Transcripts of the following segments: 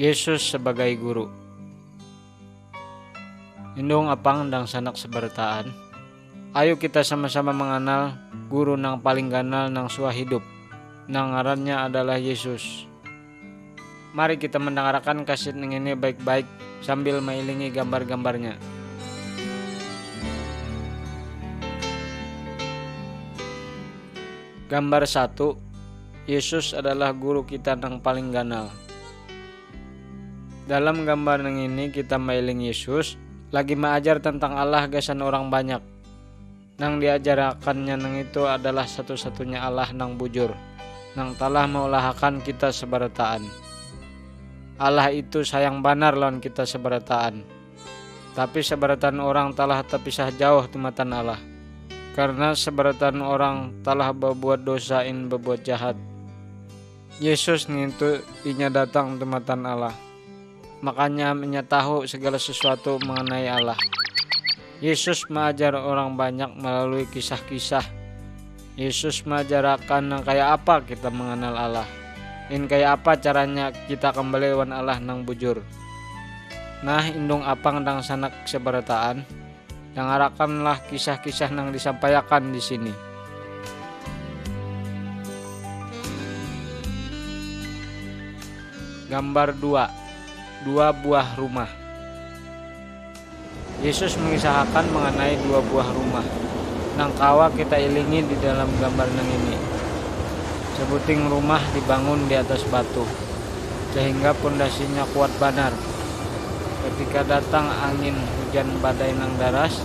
Yesus sebagai guru. Indung apang dang sanak seberataan. Ayo kita sama-sama mengenal guru nang paling ganal nang suah hidup. Nang ngarannya adalah Yesus. Mari kita mendengarkan kaset ini baik-baik sambil mengiringi gambar-gambarnya. Gambar 1. Yesus adalah guru kita nang paling ganal. Dalam gambar ini kita mailing Yesus lagi mengajar tentang Allah gasan orang banyak. Nang diajarakannya nang itu adalah satu-satunya Allah nang bujur, nang telah meulahkan kita seberataan. Allah itu sayang banar lawan kita seberataan. Tapi seberataan orang telah terpisah jauh tumatan Allah. Karena seberataan orang telah berbuat dosain berbuat jahat. Yesus itu inya datang tumatan Allah. Makanya menyatahu segala sesuatu mengenai Allah. Yesus mengajar orang banyak melalui kisah-kisah. Yesus mengajarkan kayak apa kita mengenal Allah. Kayak apa caranya kita kembali wan Allah nang bujur. Nah, indung apang dang sanak seberataan. Yang arakanlah kisah-kisah nang disampaikan di sini. Gambar 2. Dua buah rumah. Yesus mengisahkan mengenai dua buah rumah. Nang kawa kita ilingi di dalam gambar nang ini. Sebuting rumah dibangun di atas batu, sehingga pondasinya kuat banar. Ketika datang angin hujan badai nang daras,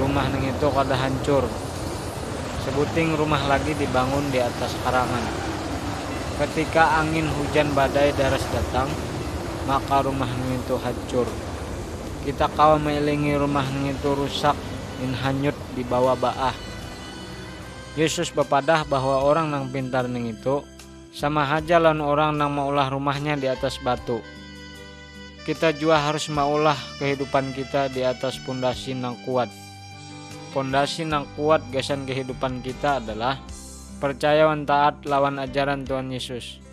rumah nang itu kada hancur. Sebuting rumah lagi dibangun di atas karangan. Ketika angin hujan badai daras datang, maka rumah itu hancur. Kita kawa mengilingi rumah itu rusak dan hanyut di bawah baah. Yesus bepadah bahwa orang nang pintar itu sama haja lawan orang nang maulah rumahnya di atas batu. Kita juga harus maulah kehidupan kita di atas pondasi nang kuat. Pondasi nang kuat gasan kehidupan kita adalah percaya wan taat lawan ajaran Tuhan Yesus.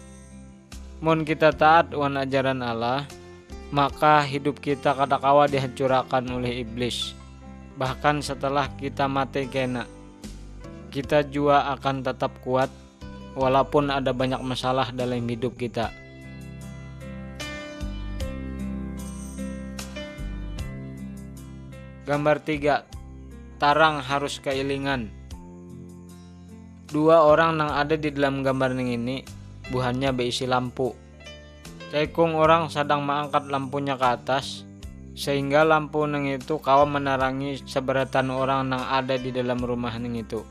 Mun kita taat wan ajaran Allah, maka hidup kita kada kawa dihancurkan oleh iblis. Bahkan setelah kita mati kena, kita juga akan tetap kuat walaupun ada banyak masalah dalam hidup kita. Gambar 3. Tarang harus keilingan. Dua orang nang ada di dalam gambar ini buhannya berisi lampu. Caikung orang sedang mengangkat lampunya ke atas, sehingga lampu nang itu kawa menerangi seberatan orang nang ada di dalam rumah nang itu.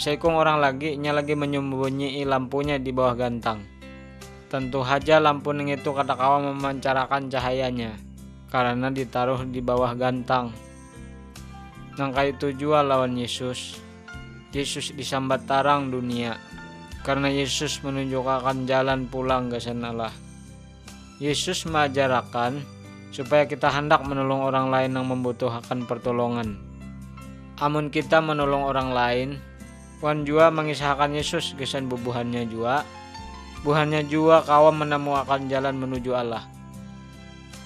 Caikung orang lagi menyembunyi lampunya di bawah gantang. Tentu saja lampu nang itu kada kawa memancarkan cahayanya, karena ditaruh di bawah gantang. Nang itu jua lawan Yesus. Yesus disambat tarang dunia. Karena Yesus menunjukkan jalan pulang ke sana Allah. Yesus mengajarkan supaya kita hendak menolong orang lain yang membutuhkan pertolongan. Amun kita menolong orang lain, wan jua mengisahkan Yesus kesan bubuhannya jua. Buhannya jua kawa menemukan jalan menuju Allah.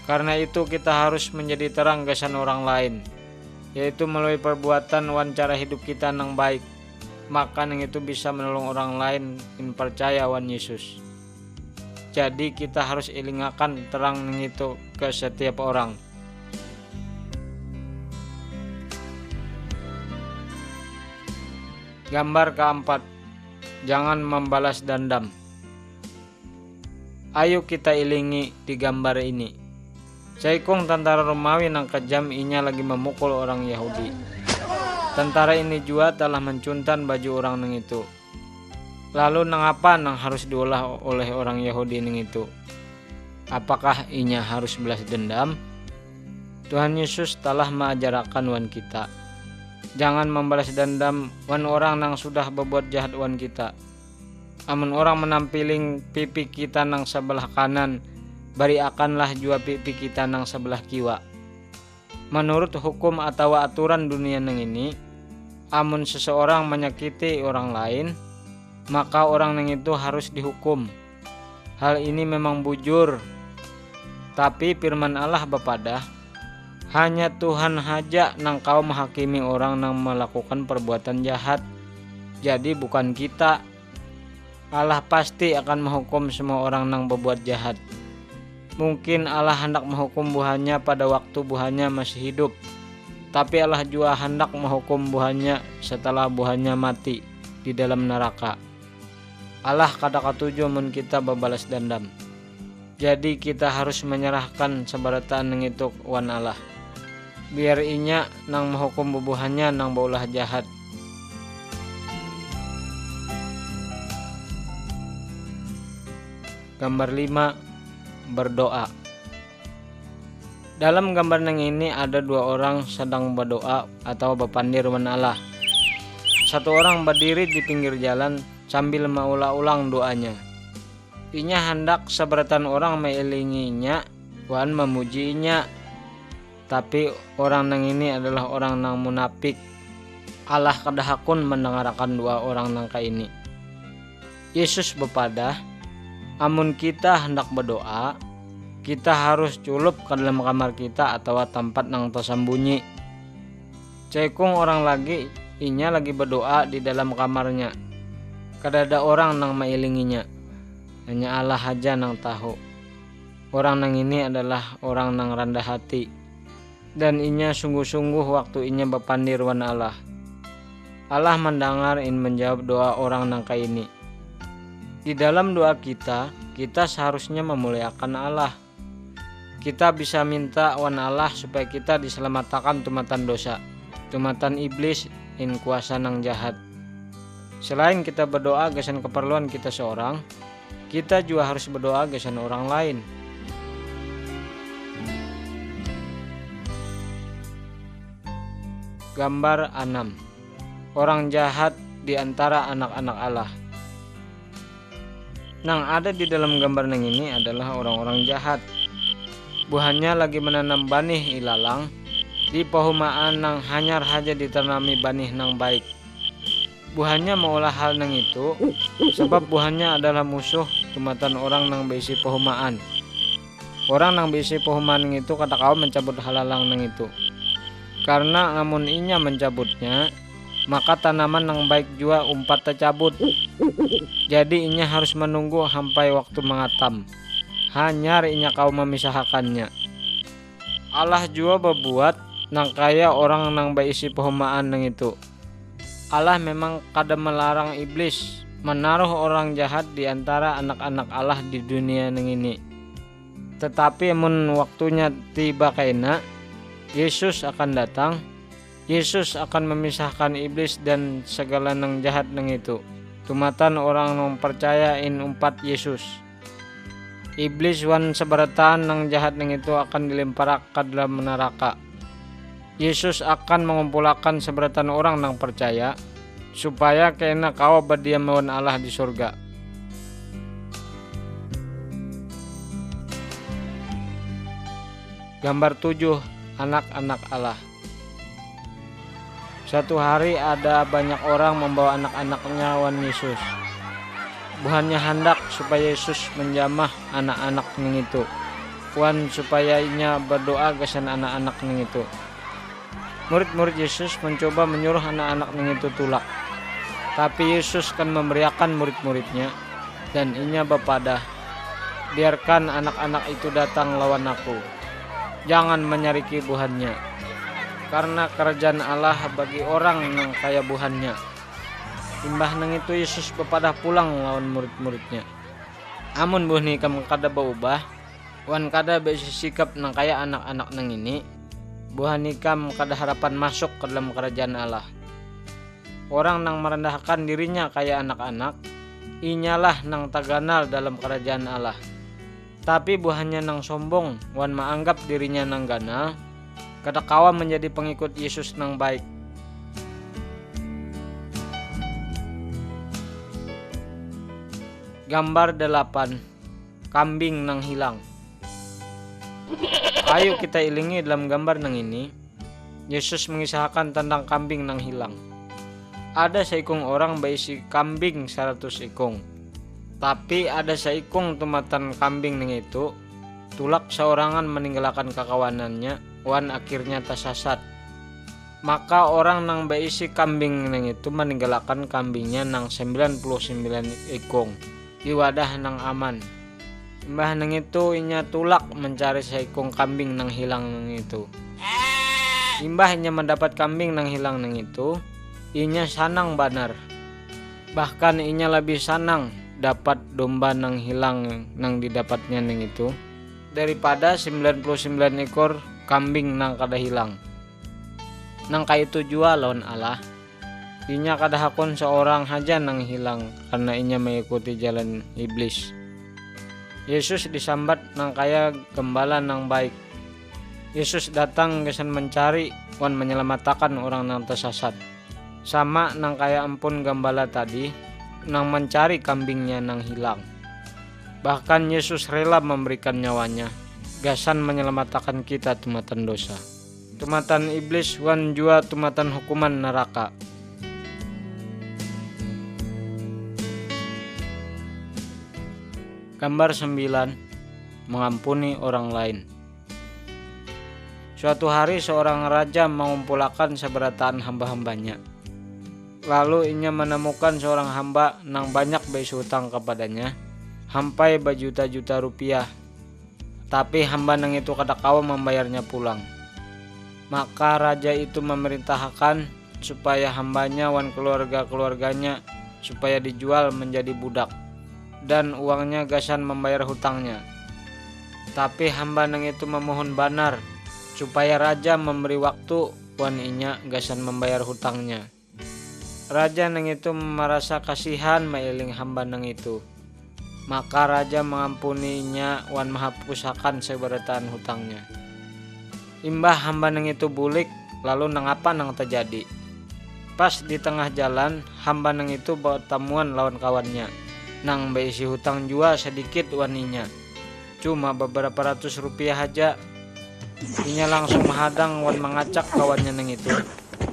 Karena itu kita harus menjadi terang kesan orang lain, yaitu melalui perbuatan wan cara hidup kita nang baik. Maka yang itu bisa menolong orang lain yang percaya wan Yesus. Jadi kita harus ilingakan terang yang itu ke setiap orang. Gambar keempat. Jangan membalas dendam. Ayo kita ilingi di gambar ini. Caikung tentara Romawi nang kejam inya lagi memukul orang Yahudi. Tentara ini juga telah mencuntan baju orang nang itu. Lalu nang apa nang harus diolah oleh orang Yahudi nang itu? apakah inya harus balas dendam? Tuhan Yesus telah mengajarkan wan kita, jangan membalas dendam wan orang nang sudah berbuat jahat wan kita. Amun orang menampiling pipi kita nang sebelah kanan, bari akanlah jua pipi kita nang sebelah kiwa. Menurut hukum atau aturan dunia nang ini, amun seseorang menyakiti orang lain, maka orang nang itu harus dihukum. Hal ini memang bujur, tapi firman Allah bepada, hanya Tuhan haja nang kau menghakimi orang nang melakukan perbuatan jahat. Jadi bukan kita. Allah pasti akan menghukum semua orang nang berbuat jahat. Mungkin Allah hendak menghukum buahnya pada waktu buahnya masih hidup, tapi Allah juga hendak menghukum buahnya setelah buahnya mati di dalam neraka. Allah kada katuju mun kita berbalas dendam. Jadi kita harus menyerahkan sebarataan nang itu wan Allah. Biar inya nang menghukum bubuhannya nang baulah jahat. Gambar 5, berdoa. Dalam gambar nang ini ada dua orang sedang berdoa atau berpandir wan Allah. Satu orang berdiri di pinggir jalan sambil mengulang-ulang doanya. Inya hendak seberatan orang mengiringinya wan memujinya. Tapi orang nang ini adalah orang nang munafik. Allah kadahakun mendengarkan dua orang nangka ini. Yesus bepada, amun kita hendak berdoa, kita harus culup ke dalam kamar kita atau tempat nang tersembunyi. Cekung orang lagi, inya lagi berdoa di dalam kamarnya. Kada ada orang nang mailinginya. Hanya Allah aja nang tahu. Orang nang ini adalah orang nang rendah hati. Dan inya sungguh-sungguh waktu inya berpandir wan Allah. Allah mendengar menjawab doa orang nangka ini. Di dalam doa kita seharusnya memuliakan Allah. Kita bisa minta wan Allah supaya kita diselamatkan tumatan dosa, tumatan iblis kuasa nang jahat. Selain kita berdoa gesan keperluan kita seorang, kita juga harus berdoa gesan orang lain. Gambar 6. Orang jahat di antara anak-anak Allah. Nang ada di dalam gambar nang ini adalah orang-orang jahat. Buahnya lagi menanam banih ilalang di perumahan nang hanyar haja ditanami banih nang baik. Buahnya maulah hal nang itu sebab buahnya adalah musuh tumatan orang nang beisi perumahan. Orang nang beisi perumahan nang itu kata kau mencabut halalang nang itu. Karena ngamun inya mencabutnya, maka tanaman nang baik juga umpat tercabut. Jadi inya harus menunggu sampai waktu mengatam. Hanyar inya kau memisahkannya. Allah juga berbuat nang kaya orang nang beisi perumahan nang itu. Allah memang kada melarang iblis menaruh orang jahat di antara anak-anak Allah di dunia nang ini. Tetapi mun waktunya tiba kaina, Yesus akan datang. Yesus akan memisahkan iblis dan segala nang jahat nang itu. Tumatan orang nang percayain umpat Yesus. Iblis wan seberatan nang jahat nang itu akan dilempar ke dalam neraka. Yesus akan mengumpulkan seberatan orang nang percaya supaya kena kau berdiam lawan Allah di surga. Gambar 7. Anak-anak Allah. Suatu hari ada banyak orang membawa anak-anaknya wan Yesus. Buhannya hendak supaya Yesus menjamah anak-anak ning itu. Wan supaya inya berdoa kesan anak-anak ning itu. Murid-murid Yesus mencoba menyuruh anak-anak ning itu tulak. Tapi Yesus kan memberiakan murid-muridnya dan inya bepada, biarkan anak-anak itu datang lawan aku. Jangan menyariki buhannya, karena kerajaan Allah bagi orang yang kaya buhannya. Imbah nang itu Yesus bepada pulang lawan murid-muridnya. Amun buh nikam kada berubah, wan kada bersikap nang kaya anak-anak nang ini, buhan nikam kada harapan masuk ke dalam kerajaan Allah. Orang nang merendahkan dirinya kaya anak-anak, inyalah nang taganal dalam kerajaan Allah. Tapi buahnya nang sombong, wan maanggap dirinya nang ganal, kada kawa menjadi pengikut Yesus nang baik. Gambar 8. Kambing nang hilang. Ayo kita ilingi dalam gambar nang ini. Yesus mengisahkan tentang kambing nang hilang. Ada seikung orang berisi kambing 100 ikung. Tapi ada seikung tumatan kambing nang itu, tulak seorangan meninggalkan kakawanannya, wan akhirnya tersasat. Maka orang nang berisi kambing nang itu meninggalkan kambingnya nang 99 ikung di wadah nang aman. Mbah nang itu inya tulak mencari seikung kambing nang hilang nang itu. Imbah inya mendapat kambing nang hilang nang itu, inya sanang banar. Bahkan inya lebih sanang dapat domba nang hilang nang didapatnya nang itu daripada 99 ekor kambing nang kada hilang. Nang kaitu jua lawan Allah, inya kada hakun seorang haja nang hilang karena inya mengikuti jalan iblis. Yesus disambat nang kaya gembala nang baik. Yesus datang kesan mencari wan menyelamatkan orang nang tersasat. Sama nang kaya ampun gembala tadi nang mencari kambingnya nang hilang. Bahkan Yesus rela memberikan nyawanya, gasan menyelamatkan kita tumatan dosa, tumatan iblis wan jua tumatan hukuman neraka. Gambar 9. Mengampuni orang lain. Suatu hari seorang raja mengumpulkan seberataan hamba-hambanya. Lalu inya menemukan seorang hamba nang banyak beis hutang kepadanya, sampai berjuta-juta rupiah. Tapi hamba nang itu kada kawa membayarnya pulang. Maka raja itu memerintahkan supaya hambanya wan keluarga-keluarganya supaya dijual menjadi budak, dan uangnya gasan membayar hutangnya. Tapi hamba nang itu memohon banar supaya raja memberi waktu wan inya gasan membayar hutangnya. Raja nang itu merasa kasihan mailing hamba nang itu. Maka raja mengampuninya wan menghapusakan seberataan hutangnya. Imbah hamba nang itu bulik, lalu nang apa nang terjadi? Pas di tengah jalan, hamba nang itu bertemuan lawan kawannya. Nang berisi hutang jua sedikit waninya, cuma beberapa ratus rupiah aja. Inya langsung menghadang wan mengacak kawannya nang itu,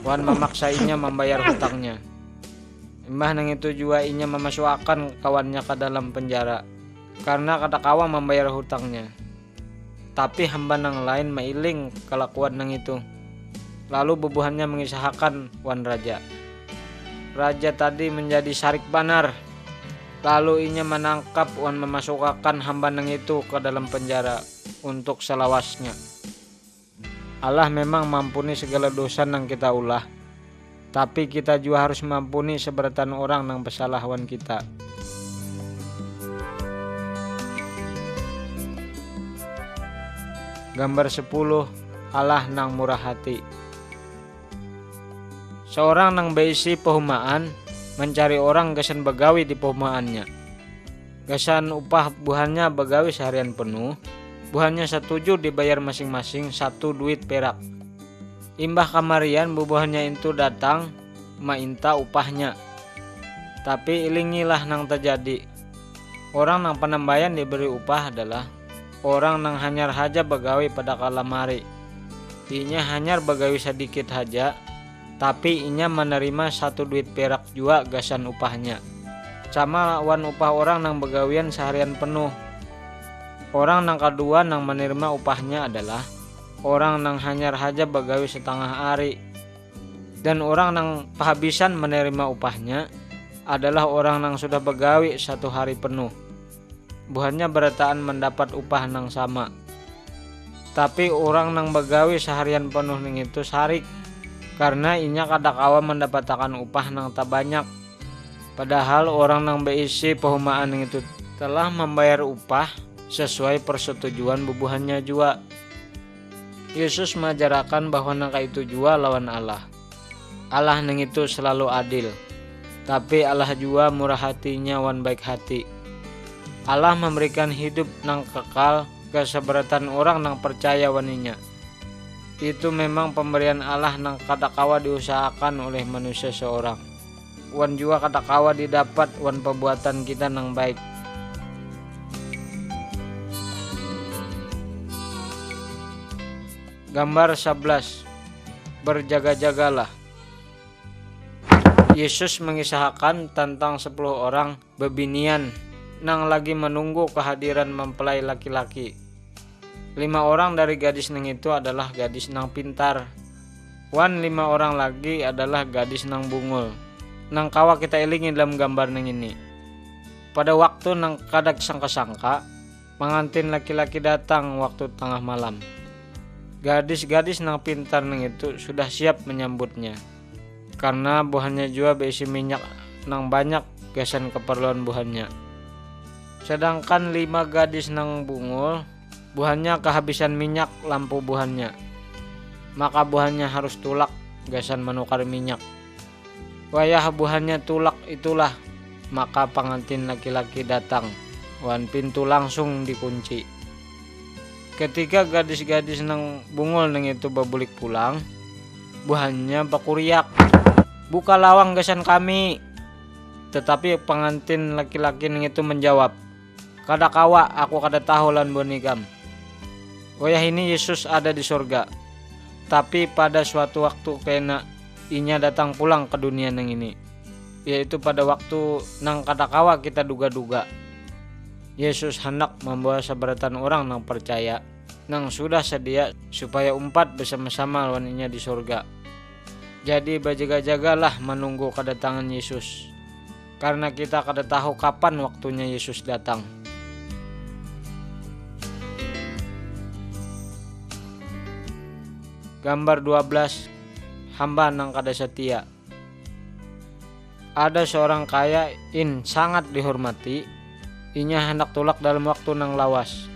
wan memaksainya membayar hutangnya. Imbah nang itu jua inya memasukkan kawannya ke dalam penjara karena kada kawa membayar hutangnya. Tapi hamba nang lain mailing kelakuan nang itu. Lalu bubuhannya mengisahkan wan raja. Raja tadi menjadi sarik banar. Lalu inya menangkap wan memasukkan hamba nang itu ke dalam penjara untuk selawasnya. Allah memang mampuni segala dosa nang kita ulah, tapi kita juga harus mampuni seberatan orang nang bersalah wan kita. Gambar 10. Allah nang murah hati. Seorang nang berisi pehumaan mencari orang gasan begawi di pehumaannya. Gasan upah buhannya begawi seharian penuh. Buhannya setuju dibayar masing-masing 1 duit perak. Imbah kamarian bubuhannya itu datang mainta upahnya. Tapi ilingilah nang terjadi. Orang nang penambayan diberi upah adalah orang nang hanyar haja begawi pada kalamari. Inya hanyar begawi sedikit haja, tapi inya menerima 1 duit perak jua gasan upahnya. Sama wan upah orang nang begawian seharian penuh. Orang nang kedua nang menerima upahnya adalah orang nang hanyar haja begawi setengah hari. Dan orang nang pahabisan menerima upahnya adalah orang nang sudah begawi 1 hari penuh. Buhannya berataan mendapat upah nang sama. Tapi orang nang begawi seharian penuh ning itu sarik, karena inya kada kawa mendapatkan upah nang tak banyak. Padahal orang nang berisi pehumaan ning itu telah membayar upah sesuai persetujuan bubuhannya jua. Yesus mengajarkan bahwa nang itu jua lawan Allah. Allah nang itu selalu adil, tapi Allah jua murah hatinya wan baik hati. Allah memberikan hidup nang kekal ke seberatan orang nang percaya waninya. Itu memang pemberian Allah nang kadakawa diusahakan oleh manusia seorang. Wan juga kadakawa didapat wan perbuatan kita nang baik. Gambar 11. Berjaga-jagalah. Yesus mengisahkan tentang 10 orang bebinian nang lagi menunggu kehadiran mempelai laki-laki. 5 orang dari gadis nang itu adalah gadis nang pintar. 5 orang lagi adalah gadis nang bungul. Nang kawa kita ilingi dalam gambar nang ini. Pada waktu nang kadak sangka-sangka, pengantin laki-laki datang waktu tengah malam. Gadis-gadis nang pintar nang itu sudah siap menyambutnya. Karena buahnya juga berisi minyak nang banyak gasan keperluan buahnya. Sedangkan 5 gadis nang bungul, buahnya kehabisan minyak lampu buahnya. Maka buahnya harus tulak gasan menukar minyak. Wayah buahnya tulak itulah, maka pengantin laki-laki datang. Wan pintu langsung dikunci. Ketika gadis-gadis nang bungul nang itu babulik pulang, buahnya bakuriak, "Buka lawang gasan kami." Tetapi pengantin laki-laki nang itu menjawab, "Kadakawa aku kada tahu lan bonikam." Wayah ini Yesus ada di surga. Tapi pada suatu waktu kena inya datang pulang ke dunia nang ini, yaitu pada waktu nang kadakawa kita duga-duga. Yesus hendak membawa seberatan orang nang percaya, nang sudah sedia supaya umpat bersama-sama lawannya di surga. Jadi berjaga-jagalah menunggu kedatangan Yesus, karena kita kada tahu kapan waktunya Yesus datang. Gambar 12. Hamba nang kada setia. Ada seorang kaya sangat dihormati. Inya hendak tulak dalam waktu nang lawas.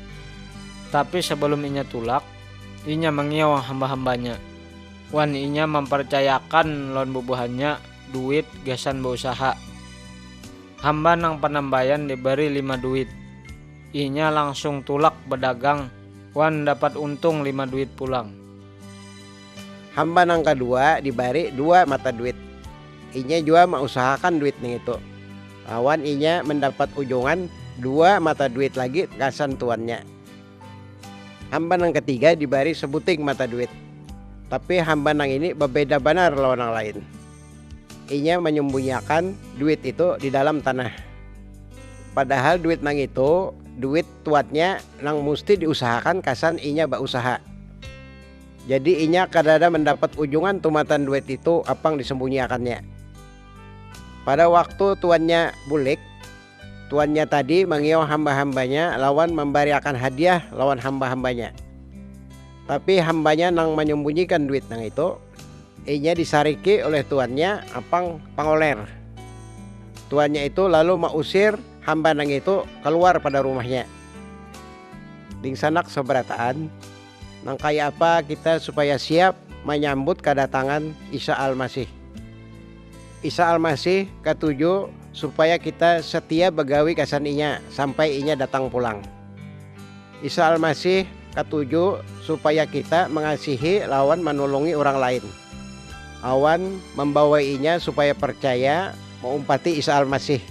Tapi sebelum inya tulak, inya mengiau hamba-hambanya. Wan inya mempercayakan lawan bubuhannya duit gasan berusaha. Hamba nang penambayan diberi 5 duit. Inya langsung tulak berdagang. Wan dapat untung 5 duit pulang. Hamba nang kedua diberi 2 mata duit. Inya juga mengusahakan duit ning itu. Lawan inya mendapat ujungan 2 mata duit lagi gasan tuannya. Hamba nang ketiga diberi sebuting mata duit. Tapi hamba nang ini berbeda benar lawan yang lain. Inya menyembunyikan duit itu di dalam tanah. Padahal duit nang itu duit tuannya nang mesti diusahakan kasan inya berusaha. Jadi inya kadada mendapat ujungan tumatan duit itu apang disembunyikannya. Pada waktu tuannya bulik, tuannya tadi mengiau hamba-hambanya lawan memberikan hadiah lawan hamba-hambanya. Tapi hambanya nang menyembunyikan duit nang itu, inya disariki oleh tuannya apang pangoler. Tuannya itu lalu mengusir hamba nang itu keluar pada rumahnya. Ding sanak seberataan, nang kaya apa kita supaya siap menyambut kedatangan Isa Al-Masih. Isa Al-Masih ketujuh supaya kita setia begawi kasan inya sampai inya datang pulang. Isa Al-Masih ketujuh supaya kita mengasihi lawan menolongi orang lain. Awan membawa inya supaya percaya mengumpati Isa Al-Masih.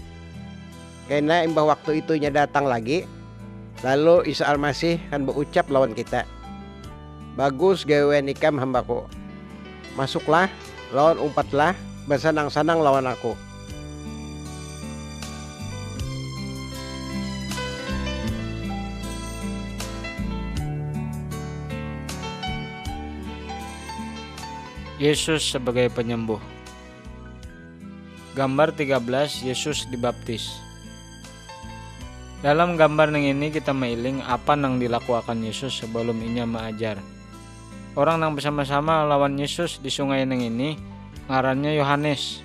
Karena imbah waktu itu inya datang lagi, lalu Isa Al-Masih kan berucap lawan kita, "Bagus gawean ikam hambaku. Masuklah, lawan umpatlah, bersenang-senang lawan aku." Yesus sebagai penyembuh. Gambar 13. Yesus dibaptis. Dalam gambar nang ini kita mailing apa nang dilakukan Yesus sebelum inya mengajar. Orang nang bersama-sama lawan Yesus di sungai nang ini ngarannya Yohanes.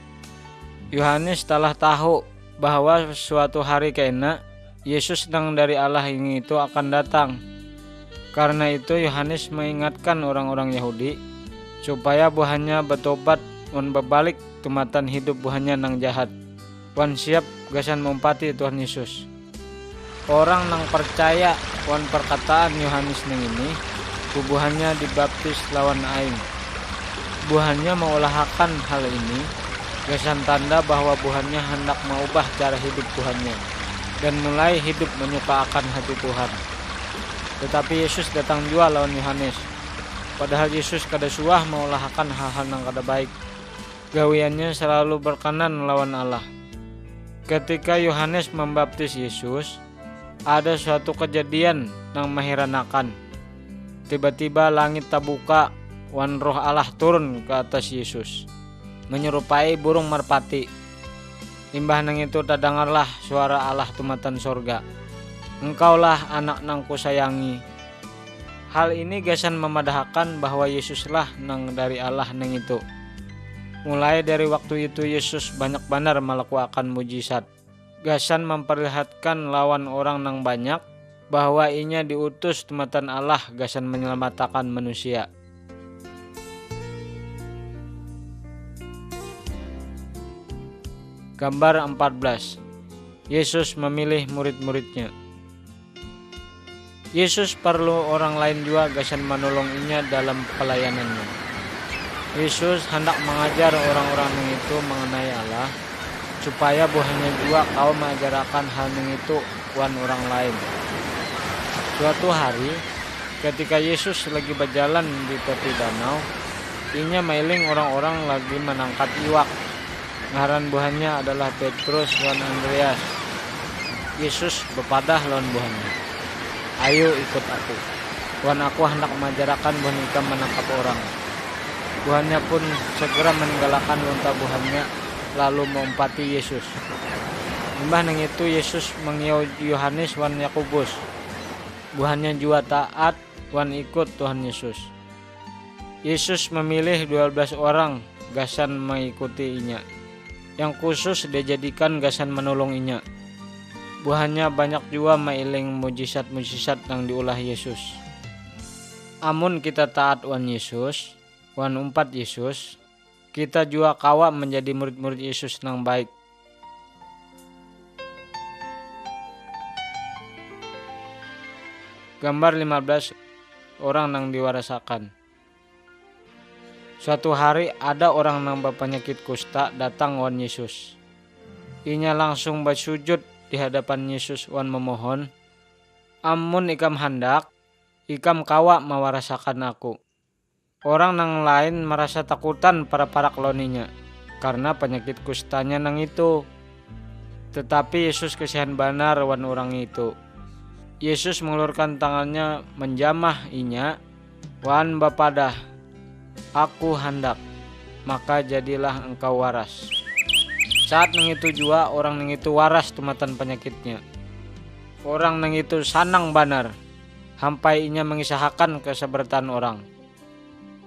Yohanes telah tahu bahwa suatu hari kena Yesus nang dari Allah ini itu akan datang. Karena itu Yohanes mengingatkan orang-orang Yahudi supaya buahnya bertobat wan berbalik tumatan hidup buahnya nang jahat. Wan siap gasan mengumpati Tuhan Yesus. Orang nang percaya wan perkataan Yohanes neng ini, bubuhannya dibaptis lawan aing. Buhannya mengulahakan hal ini, gasan tanda bahwa buhannya hendak mengubah cara hidup buhannya dan mulai hidup menyukakan hati Tuhan. Tetapi Yesus datang jua lawan Yohanes. Padahal Yesus kada suah mengulahakan hal-hal nang kada baik. Gawiannya selalu berkenan lawan Allah. Ketika Yohanes membaptis Yesus, ada suatu kejadian nang mengheranakan. Tiba-tiba langit terbuka, wan roh Allah turun ke atas Yesus, menyerupai burung merpati. Imbah nang itu terdengarlah suara Allah tumatan sorga. Engkaulah anak nang kusayangi. Hal ini gasan memadahkan bahwa Yesuslah nang dari Allah nang itu. Mulai dari waktu itu Yesus banyak benar melakukan mujizat. Gasan memperlihatkan lawan orang nang banyak bahwa inya diutus tumatan Allah gasan menyelamatkan manusia. Gambar 14. Yesus memilih murid-muridnya. Yesus perlu orang lain juga gasan menolonginya dalam pelayanannya. Yesus hendak mengajar orang-orang yang itu mengenai Allah, supaya buahnya juga kau mengajarkan hal yang itu wan orang lain. Suatu hari, ketika Yesus lagi berjalan di tepi danau, inya mailing orang-orang lagi menangkap iwak. Ngaran buahnya adalah Petrus dan Andreas. Yesus bepadah lawan buahnya. Ayo ikut aku. Wan aku hendak mengajarkan buah ikam menangkap orang. Buahnya pun segera meninggalkan lontar buahnya lalu mengumpati Yesus. Imbah nang itu Yesus mengiau Yohanes wan Yakobus. Buahnya juga taat wan ikut Tuhan Yesus. Yesus memilih 12 orang gasan mengikuti inya. Yang khusus dijadikan gasan menolong inya. Buahnya banyak juga mailing mujizat-mujizat yang diulah Yesus. Amun kita taat wan Yesus, wan umpat Yesus, kita juga kawa menjadi murid-murid Yesus nang baik. Gambar 15. Orang nang diwarasakan. Suatu hari ada orang nang berpenyakit kusta datang wan Yesus. Inya langsung bersujud di hadapan Yesus wan memohon, amun ikam hendak, ikam kawa mewarasakan aku. Orang nang lain merasa takutan para keloninya karena penyakit kustanya nang itu. Tetapi Yesus kasihan benar wan orang itu. Yesus mengulurkan tangannya menjamah inya wan bapadah, aku hendak, maka jadilah engkau waras. Saat nang itu juga orang nang itu waras tumatan penyakitnya. Orang nang itu sanang banar, hampai inya mengisahkan kesebertaan orang.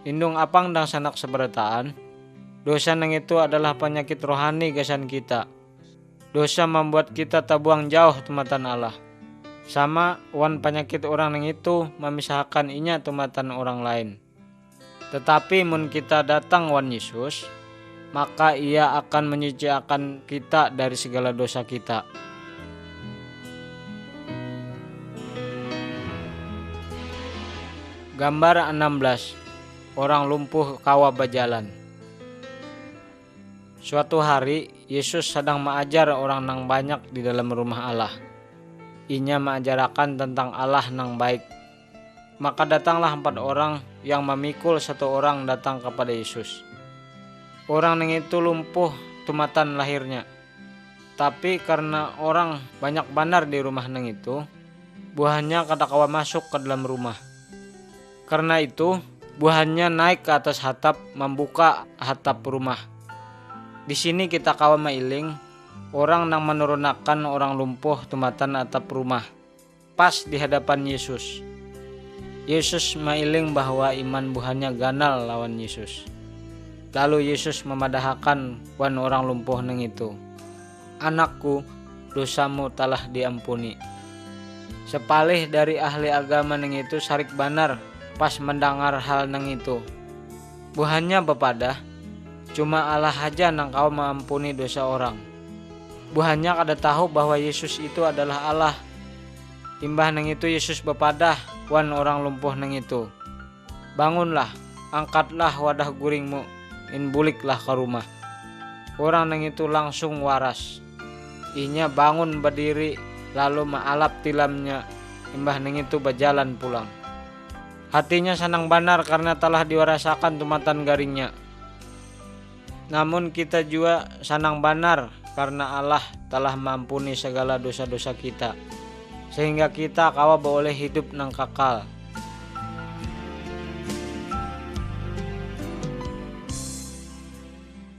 Indung apang dang sanak seberataan, dosa nang itu adalah penyakit rohani gasan kita. Dosa membuat kita tabuang jauh tumatan Allah. Sama wan penyakit orang nang itu memisahkan inya tumatan orang lain. Tetapi mun kita datang wan Yesus, maka ia akan menyucikan kita dari segala dosa kita. Gambar 16. Orang lumpuh kawa berjalan. Suatu hari Yesus sedang mengajar orang nang banyak di dalam rumah Allah. Inya mengajarkan tentang Allah nang baik. Maka datanglah 4 orang yang memikul 1 orang datang kepada Yesus. Orang nang itu lumpuh tumatan lahirnya. Tapi karena orang banyak banar di rumah nang itu, buahnya kada kawa masuk ke dalam rumah. Karena itu, buahnya naik ke atas hatap membuka hatap rumah. Di sini kita kawa mailing orang nang menurunkan orang lumpuh tumatan atap rumah. Pas di hadapan Yesus. Yesus mailing bahwa iman buahnya ganal lawan Yesus. Lalu Yesus memadahkan wan orang lumpuh nang itu. Anakku, dosamu telah diampuni. Sepalih dari ahli agama nang itu sarik banar pas mendengar hal nang itu. Buahnya bepadah, cuma Allah aja nang kau mengampuni dosa orang. Buahnya kada tahu bahwa Yesus itu adalah Allah. Imbah nang itu Yesus bepadah wan orang lumpuh nang itu. Bangunlah, angkatlah wadah guringmu, in buliklah ke rumah. Orang nang itu langsung waras. Inya bangun berdiri lalu maalap tilamnya. Imbah nang itu berjalan pulang. Hatinya senang banar karena telah diwarasakan tumatan garingnya. Namun kita juga senang banar karena Allah telah mampuni segala dosa-dosa kita, sehingga kita kawa boleh hidup nang kakal.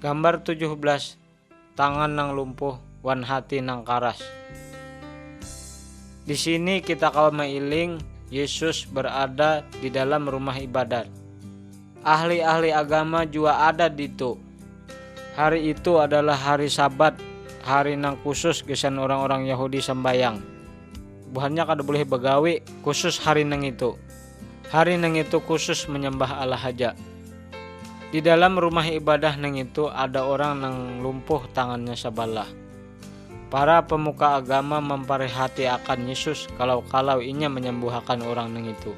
Gambar 17. Tangan nang lumpuh wan hati nang karas. Di sini kita kawa mailing Yesus berada di dalam rumah ibadat. Ahli-ahli agama juga ada di itu. Hari itu adalah hari Sabat, hari nang khusus gesan orang-orang Yahudi sembayang. Buhannya kada boleh begawi khusus hari nang itu. Hari nang itu khusus menyembah Allah aja. Di dalam rumah ibadah nang itu ada orang nang lumpuh tangannya sebelah. Para pemuka agama memperhati akan Yesus kalau inya menyembuhkan orang nang itu.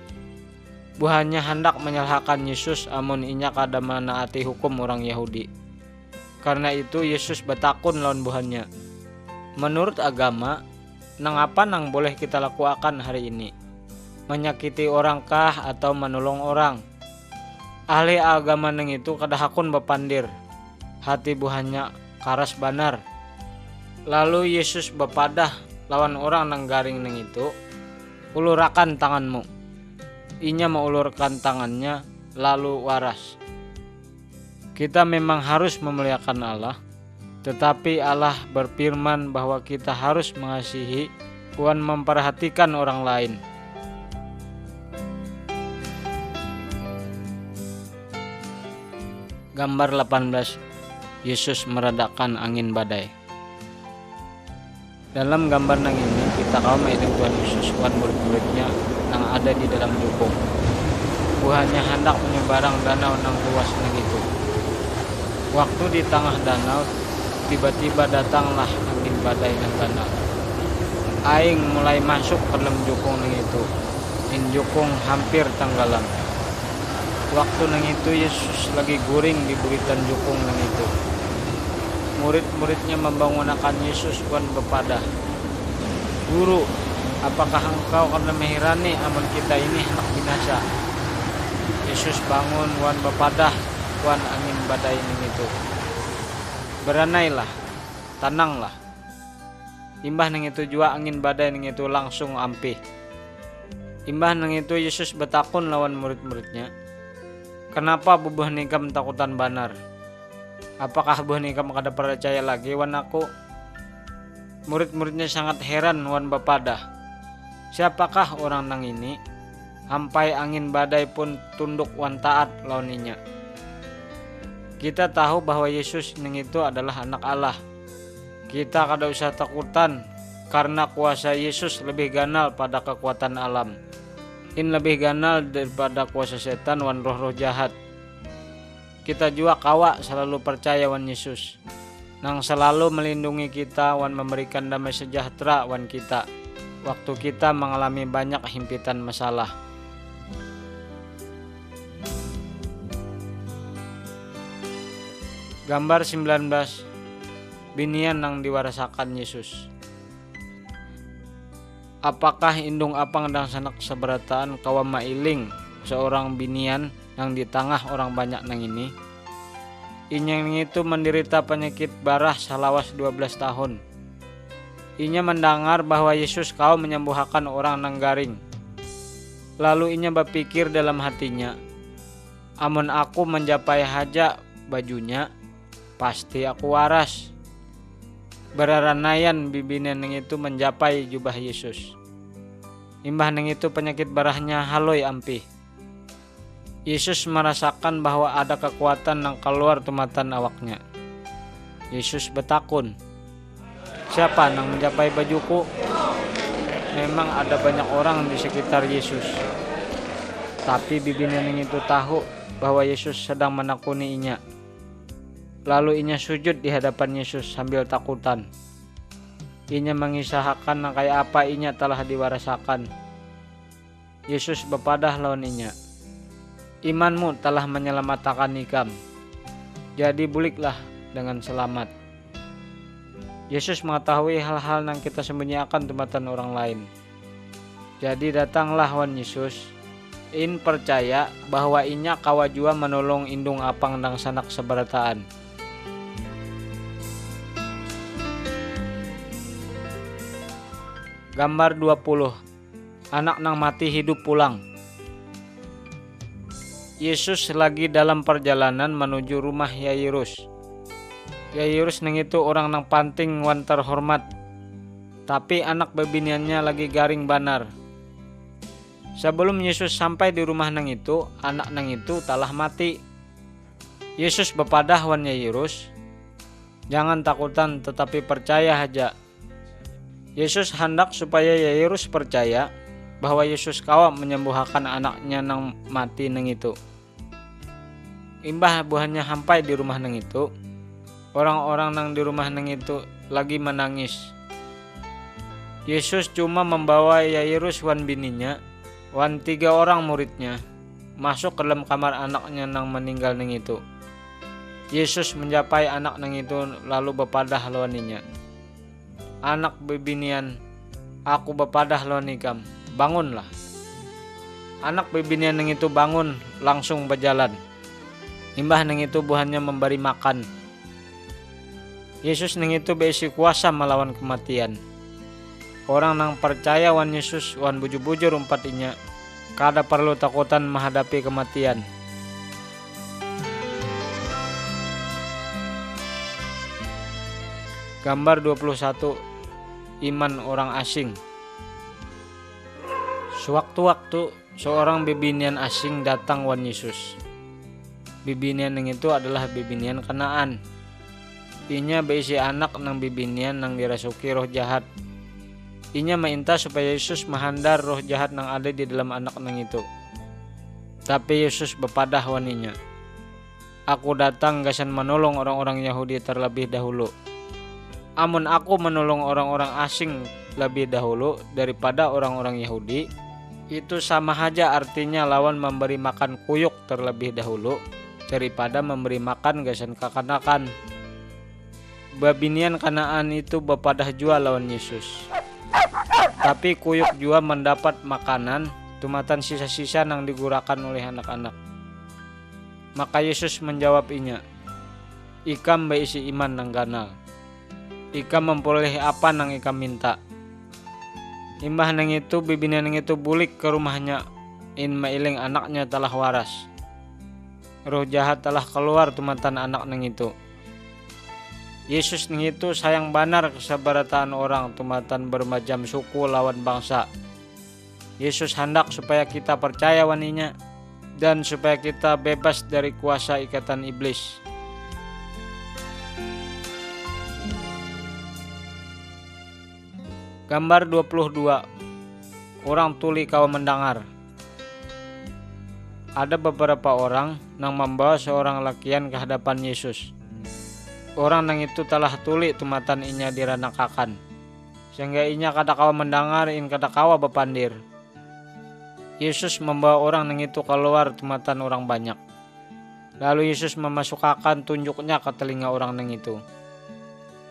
Buhannya hendak menyalahkan Yesus amun inya kada menaati hukum orang Yahudi. Karena itu Yesus bertakun lawan buhannya. Menurut agama, nang apa nang boleh kita lakukan hari ini? Menyakiti orang kah atau menolong orang? Ahli agama nang itu kada hakun bepandir. Hati buhannya karas banar. Lalu Yesus bepadah lawan orang nang garing nang itu. Ulurakan tanganmu. Inya mengulurkan tangannya lalu waras. Kita memang harus memuliakan Allah, tetapi Allah berfirman bahwa kita harus mengasihi dan memperhatikan orang lain. Gambar 18. Yesus meredakan angin badai. Dalam gambar nang ini kita kaum mailing Tuhan Yesus wan murid-muridnya nang ada di dalam jukung. Buahnya hendak menyeberang danau nang luas nang itu. Waktu di tengah danau, tiba-tiba datanglah angin badai nang danau. Aing mulai masuk ke dalam jukung nang itu. In jukung hampir tenggelam. Waktu nang itu Yesus lagi guring di buritan jukung nang itu. Murid-muridnya membangunkan Yesus wan bepadah. Guru, apakah engkau karena mehirani amun kita ini hendak binasa? Yesus bangun wan bepadah wan angin badai nang itu. Beranailah, tenanglah. Imbah nang itu jua angin badai nang itu langsung ampih. Imbah nang itu Yesus bertakun lawan murid-muridnya. Kenapa bubuh nikam takutan banar? Apakah bubuh nikam kada percaya lagi wan aku? Murid-muridnya sangat heran wan bepadah. Siapakah orang nang ini? Sampai angin badai pun tunduk wan taat lawan inya. Kita tahu bahwa Yesus nang itu adalah anak Allah. Kita kada usah takutan karena kuasa Yesus lebih ganal pada kekuatan alam. In lebih ganal daripada kuasa setan wan roh-roh jahat. Kita juga kawa selalu percaya wan Yesus nang selalu melindungi kita wan memberikan damai sejahtera wan kita waktu kita mengalami banyak himpitan masalah. Gambar 19. Binian nang diwarasakan Yesus. Apakah indung apang dan sanak seberataan kawa mailing seorang binian nang di tengah orang banyak nang ini? Inyang itu menderita penyakit barah salawas 12 tahun. Inya mendengar bahwa Yesus kau menyembuhkan orang nang garing. Lalu inya berpikir dalam hatinya, amun aku menjapai haja bajunya, pasti aku waras. Beraranaian bibina nang itu menjapai jubah Yesus. Imbah nang itu penyakit barahnya haloi ampih. Yesus merasakan bahwa ada kekuatan nang keluar tumatan awaknya. Yesus bertakun, siapa nang menjapai bajuku? Memang ada banyak orang di sekitar Yesus. Tapi bibina nang itu tahu bahwa Yesus sedang menakuni inya. Lalu inya sujud di hadapan Yesus sambil takutan. Inya mengisahkan kayak apa inya telah diwarasakan. Yesus bepadah lawan inya, imanmu telah menyelamatkan ikam, jadi buliklah dengan selamat. Yesus mengetahui hal-hal yang kita sembunyikan tempatan orang lain. Jadi datanglah wan Yesus, in percaya bahwa inya kawa jua menolong indung apang dang sanak seberataan. Gambar 20. Anak nang mati hidup pulang. Yesus lagi dalam perjalanan menuju rumah Yairus. Yairus nang itu orang nang panting wan terhormat, tapi anak bebiniannya lagi garing banar. Sebelum Yesus sampai di rumah nang itu, anak nang itu telah mati. Yesus bepadah wan Yairus, jangan takutan tetapi percaya aja. Yesus hendak supaya Yairus percaya bahwa Yesus kawa menyembuhkan anaknya nang mati nang itu. Imbah buahnya sampai di rumah nang itu, orang-orang nang di rumah nang itu lagi menangis. Yesus cuma membawa Yairus wan bininya, wan 3 orang muridnya, masuk ke dalam kamar anaknya nang meninggal nang itu. Yesus menjapai anak nang itu lalu bepadah lawan inya, anak bebinian, aku bepadah lawan ikam, bangunlah. Anak bebinian nang itu bangun langsung berjalan. Imbah nang itu buahnya memberi makan. Yesus nang itu beisi kuasa melawan kematian. Orang nang percaya wan Yesus wan bujur-bujur umpat inya, kada perlu takutan menghadapi kematian. Gambar 21. Iman orang asing. Sewaktu-waktu seorang bebinian asing datang wan Yesus. Bebinian yang itu adalah bebinian Kanaan. Inya beisi anak nang bebinian nang dirasuki roh jahat. Inya minta supaya Yesus menghandar roh jahat nang ada di dalam anak nang itu. Tapi Yesus bepadah wan inya, aku datang gasan menolong orang-orang Yahudi terlebih dahulu. Amun aku menolong orang-orang asing lebih dahulu daripada orang-orang Yahudi, itu sama aja artinya lawan memberi makan kuyuk terlebih dahulu daripada memberi makan gasan kekanakan. Babinian Kanaan itu bepadah jua lawan Yesus. Tapi kuyuk jua mendapat makanan tumatan sisa-sisa nang digunakan oleh anak-anak. Maka Yesus menjawab inya, ikam beisi iman nang ganal. Ikam memperoleh apa nang ikam minta. Imbah nang itu bibinian nang itu bulik ke rumahnya, in mailing anaknya telah waras. Roh jahat telah keluar tumatan anak nang itu. Yesus nang itu sayang banar kesabarataan orang tumatan bermacam suku lawan bangsa. Yesus hendak supaya kita percaya waninya dan supaya kita bebas dari kuasa ikatan iblis. Gambar 22. Orang tuli kawa mendengar. Ada beberapa orang nang membawa seorang lakian ke hadapan Yesus. Orang nang itu telah tuli tumatan inya diranakakan, sehingga inya kada kawa mendengar in kada kawa bepandir. Yesus membawa orang nang itu keluar tumatan orang banyak. Lalu Yesus memasukkan tunjuknya ke telinga orang nang itu.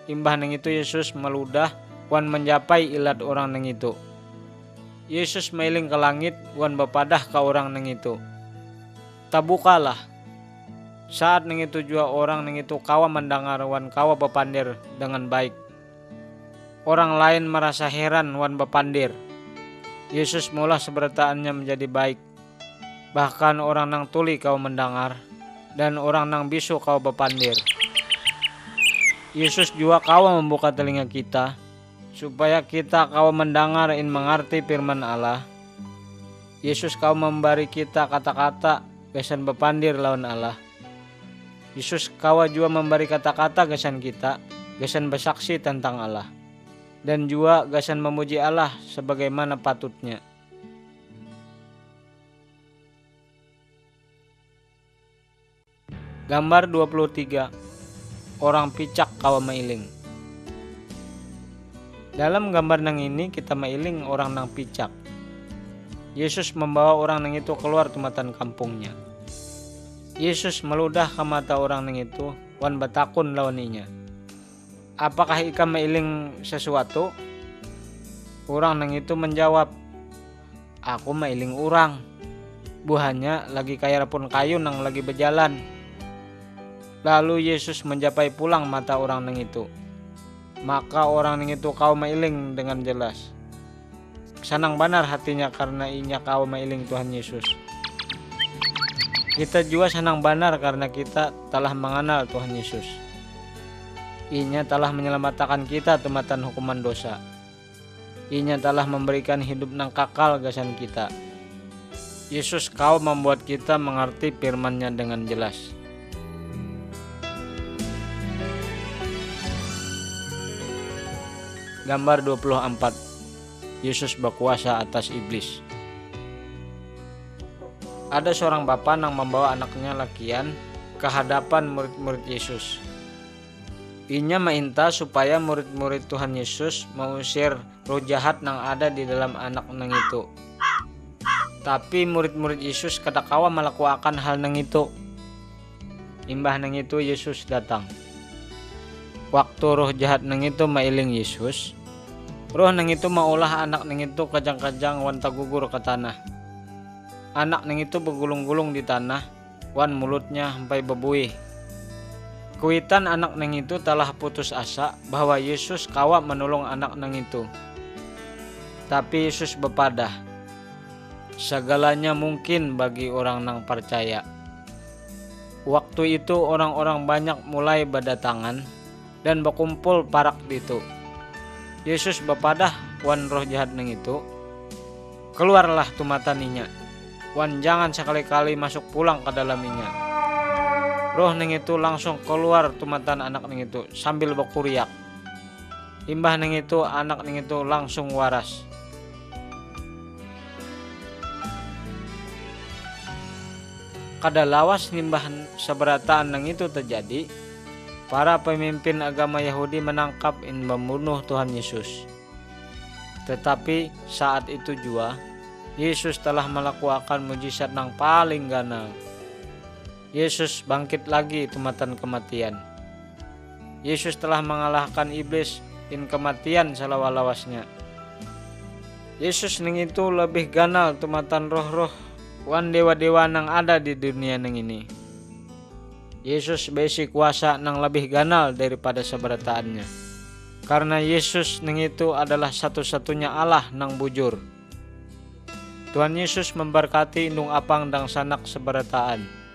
Imbah nang itu Yesus meludah wan menjapai ilat orang nang itu. Yesus mailing ke langit wan bepadah ke orang nang itu, tabukalah. Saat nang itu jua orang nang itu kawa mendengar wan kawa bepandir dengan baik. Orang lain merasa heran wan bepandir. Yesus mula seberataannya menjadi baik. Bahkan orang nang tuli kawa mendengar dan orang nang bisu kawa bepandir. Yesus jua kawa membuka telinga kita supaya kita kawa mendengar in mengerti firman Allah. Yesus kawa memberi kita kata-kata gasan bepandir lawan Allah. Yesus kawa jua memberi kata-kata gasan kita, gasan bersaksi tentang Allah, dan jua gasan memuji Allah sebagaimana patutnya. Gambar 23. Orang picak kawa mailing. Dalam gambar nang ini kita mailing orang nang picak. Yesus membawa orang nang itu keluar tumatan kampungnya. Yesus meludah ke mata orang nang itu, wan batakun lawan inya. Apakah ika mailing sesuatu? Orang nang itu menjawab, aku mailing orang. Buahnya lagi kaya pun kayu nang lagi berjalan. Lalu Yesus menjapai pulang mata orang nang itu. Maka orang nang itu kau mailing dengan jelas. Senang benar hatinya karena inya kau mailing Tuhan Yesus. Kita juga senang benar karena kita telah mengenal Tuhan Yesus. Inya telah menyelamatkan kita tumatan hukuman dosa. Inya telah memberikan hidup nang kakal gasan kita. Yesus kau membuat kita mengerti firman-Nya dengan jelas. Gambar 24. Yesus berkuasa atas iblis. Ada seorang bapa yang membawa anaknya lakian ke hadapan murid-murid Yesus. Inya minta supaya murid-murid Tuhan Yesus mengusir roh jahat yang ada di dalam anak nang itu. Tapi murid-murid Yesus kada kawa melakukan hal nang itu. Imbah nang itu Yesus datang. Waktu roh jahat nang itu mailing Yesus, roh nang itu maulah anak nang itu kajang-kajang wan tagugur ke tanah. Anak nang itu bergulung-gulung di tanah, wan mulutnya sampai bebuih. Kuitan anak nang itu telah putus asa bahwa Yesus kawa menolong anak nang itu. Tapi Yesus bepadah, segalanya mungkin bagi orang nang percaya. Waktu itu orang-orang banyak mulai berdatangan dan berkumpul parak ditu. Yesus bepadah wan roh jahat nang itu, keluarlah tumatan inya, wan jangan sekali-kali masuk pulang ke dalam inya. Roh nang itu langsung keluar tumatan anak nang itu sambil berkuriak. Imbah nang itu anak nang itu langsung waras. Kada lawas nimbah seberataan nang itu terjadi, para pemimpin agama Yahudi menangkap dan membunuh Tuhan Yesus. Tetapi saat itu juga Yesus telah melakukan mujizat nang paling ganal. Yesus bangkit lagi tumatan kematian. Yesus telah mengalahkan iblis in kematian salawas-lawasnya. Yesus nang itu lebih ganal tumatan roh-roh wan dewa-dewa nang ada di dunia nang ini. Yesus besi kuasa nang lebih ganal daripada seberataannya. Karena Yesus nang itu adalah satu-satunya Allah nang bujur. Tuhan Yesus memberkati indung apang dan sanak seberataan.